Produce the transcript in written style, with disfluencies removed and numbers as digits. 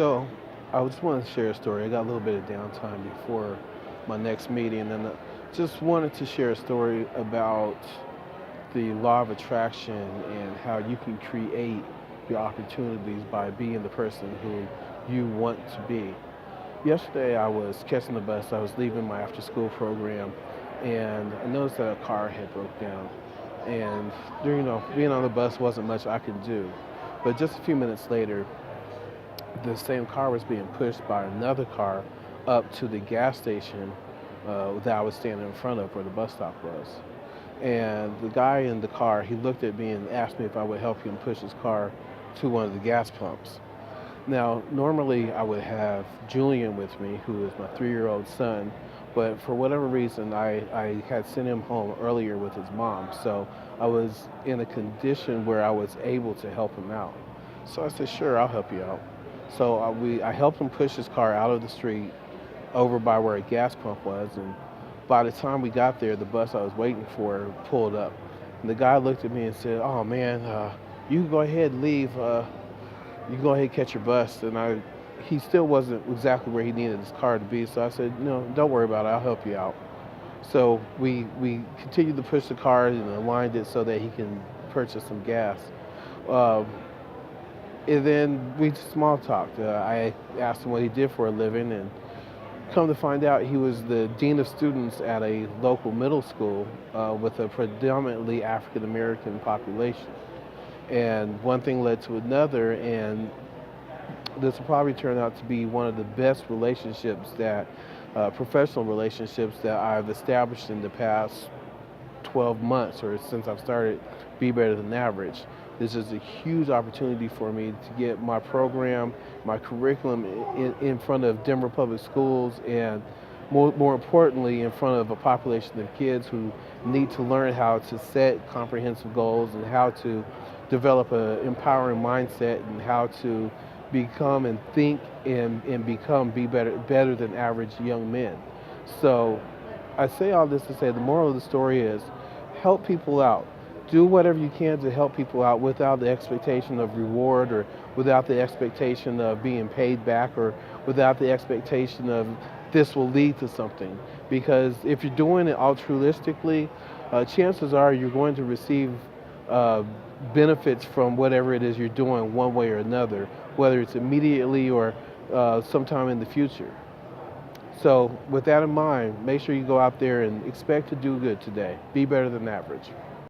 So, I just want to share a story. I got a little bit of downtime before my next meeting, and just wanted to share a story about the law of attraction and how you can create your opportunities by being the person who you want to be. Yesterday, I was catching the bus. I was leaving my after-school program, and I noticed that a car had broke down. And being on the bus wasn't much I could do. But just a few minutes later, the same car was being pushed by another car up to the gas station that I was standing in front of where the bus stop was. And the guy in the car, he looked at me and asked me if I would help him push his car to one of the gas pumps. Now, normally I would have Julian with me, who is my 3-year-old son, but for whatever reason, I had sent him home earlier with his mom, so I was in a condition where I was able to help him out. So I said, sure, I'll help you out. So I helped him push his car out of the street over by where a gas pump was, and by the time we got there, the bus I was waiting for pulled up. And the guy looked at me and said, "Oh man, you can go ahead and leave. You can go ahead and catch your bus." And he still wasn't exactly where he needed his car to be. So I said, "No, don't worry about it. I'll help you out." So we continued to push the car and aligned it so that he can purchase some gas. Um, and then we just small talked. I asked him what he did for a living, and come to find out, he was the dean of students at a local middle school with a predominantly African American population. And one thing led to another, and this will probably turn out to be one of the best relationships professional relationships that I've established in the past 12 months or since I've started Be Better Than Average. This is a huge opportunity for me to get my program, my curriculum in front of Denver Public Schools, and more importantly, in front of a population of kids who need to learn how to set comprehensive goals and how to develop an empowering mindset and how to become and think and become better than average young men. So I say all this to say the moral of the story is help people out. Do whatever you can to help people out without the expectation of reward or without the expectation of being paid back or without the expectation of this will lead to something. Because if you're doing it altruistically, chances are you're going to receive uh, benefits from whatever it is you're doing one way or another, whether it's immediately or sometime in the future. So with that in mind, make sure you go out there and expect to do good today. Be better than average.